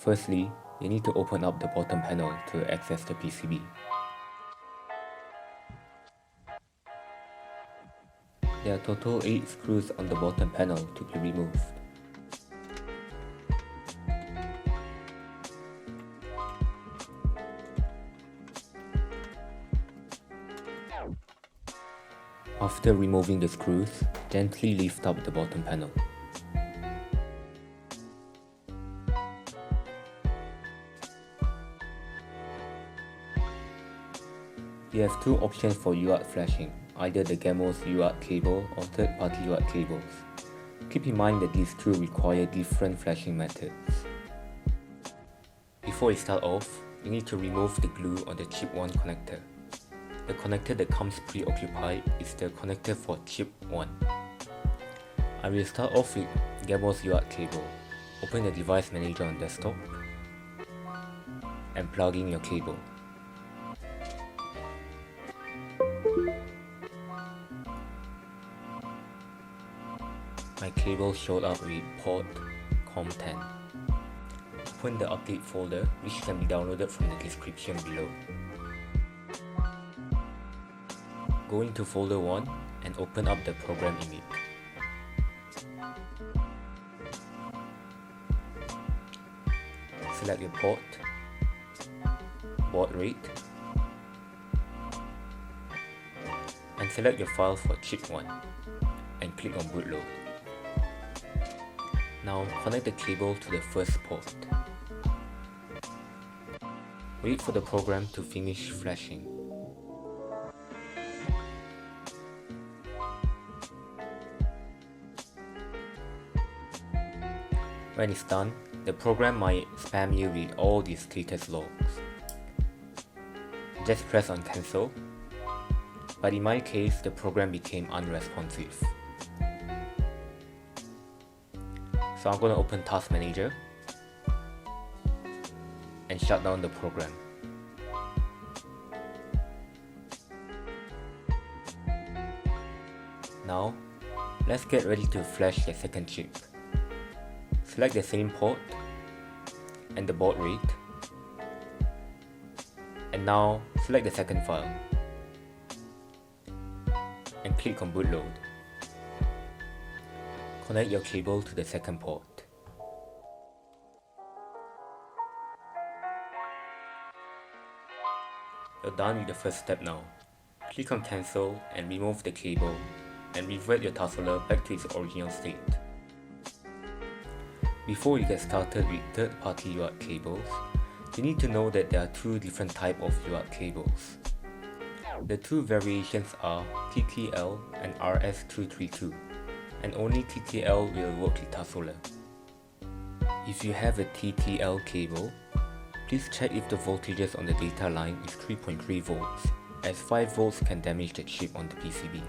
Firstly, you need to open up the bottom panel to access the PCB. There are total 8 screws on the bottom panel to be removed. After removing the screws, gently lift up the bottom panel. You have two options for UART flashing, either the Gamos UART cable or third-party UART cables. Keep in mind that these two require different flashing methods. Before you start off, you need to remove the glue on the chip 1 connector. The connector that comes preoccupied is the connector for chip 1. I will start off with Gamos UART cable. Open the device manager on desktop and plug in your cable. My cable showed up with port COM10. Open the update folder, which can be downloaded from the description below. Go into folder 1 and open up the program in it. Select your port, baud rate, and select your file for chip 1 and click on bootload. Now connect the cable to the first port. Wait for the program to finish flashing. When it's done, the program might spam you with all these status logs. Just press on cancel, but in my case the program became unresponsive. So I'm going to open Task Manager and shut down the program. Now, let's get ready to flash the second chip. Select the same port and the baud rate, and now select the second file and click on bootload. Connect your cable to the second port. You're done with the first step now. Click on cancel and remove the cable and revert your Tasoller back to its original state. Before you get started with third-party UART cables, you need to know that there are two different types of UART cables. The two variations are TTL and RS232, and only TTL will work with Tasoller. If you have a TTL cable, please check if the voltages on the data line is 3.3 volts, as 5 volts can damage the chip on the PCB.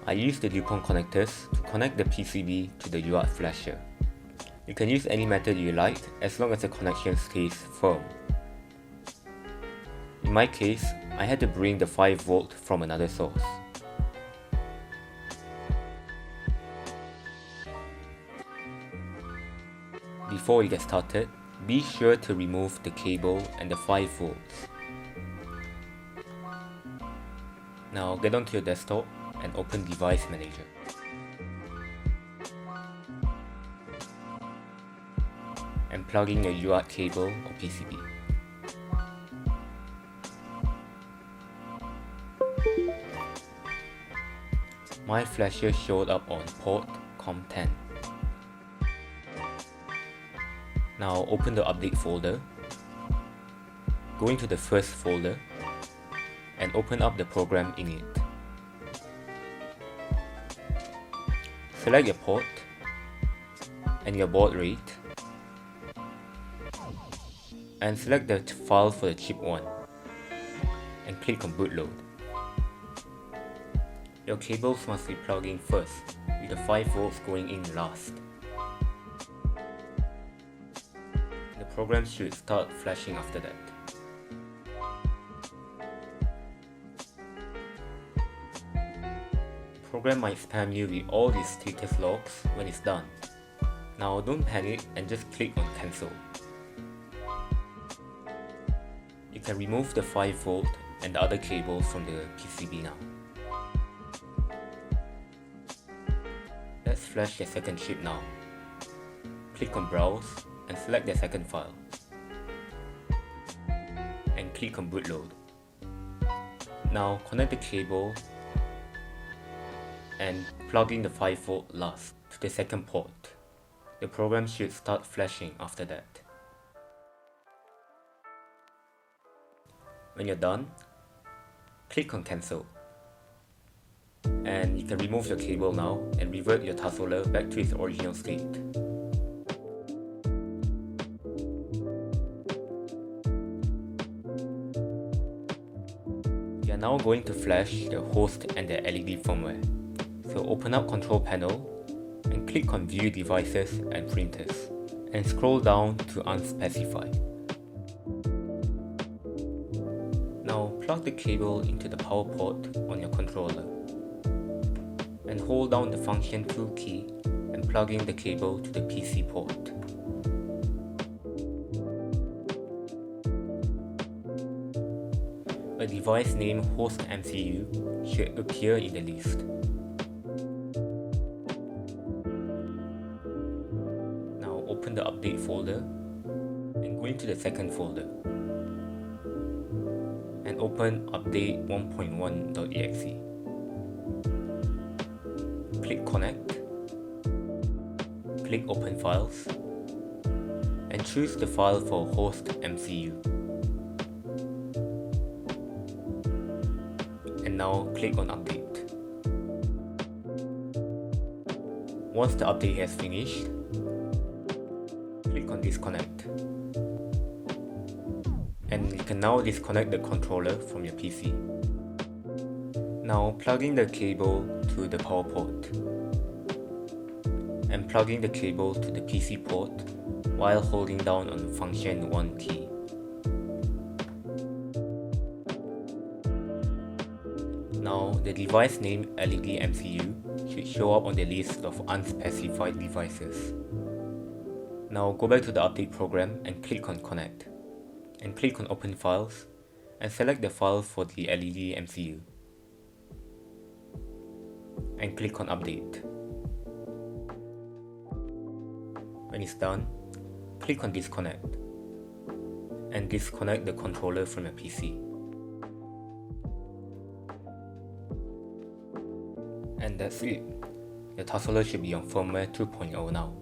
I use the DuPont connectors to connect the PCB to the UART flasher. You can use any method you like as long as the connection stays firm. In my case, I had to bring the 5 volt from another source. Before you get started, be sure to remove the cable and the 5 volts. Now get onto your desktop and open Device Manager. And plug in your UART cable or PCB. My flasher showed up on port COM10. Now open the update folder, go into the first folder and open up the program in it. Select your port and your baud rate and select the file for the chip 1 and click on bootload. Your cables must be plugged in first, with the 5 volts going in last. The program should start flashing after that. The program might spam you with all these status logs when it's done. Now don't panic and just click on cancel. You can remove the 5V and the other cables from the PCB now. Let's flash the second chip now. Click on browse and select the second file. And click on bootload. Now connect the cable and plug in the 5V last to the second port. The program should start flashing after that. When you're done, click on cancel. And you can remove your cable now and revert your Tasoller back to its original state. We are now going to flash the host and the LED firmware. So open up Control Panel and click on View Devices and Printers and scroll down to Unspecified. Now plug the cable into the power port on your controller and hold down the Function 2 key and plug in the cable to the PC port. A device named Host MCU should appear in the list. Now open the update folder and go into the second folder and open update 1.1.exe. Click connect, click open files, and choose the file for host MCU. And now click on update. Once the update has finished, click on disconnect. And you can now disconnect the controller from your PC. Now plug in the cable to the power port and plug in the cable to the PC port while holding down on the Function 1 key. Now the device name LED MCU should show up on the list of unspecified devices. Now go back to the update program and click on connect and click on open files and select the file for the LED MCU and click on update. When it's done, click on disconnect and disconnect the controller from your PC. And that's it. Your Tasoller should be on firmware 2.0 now.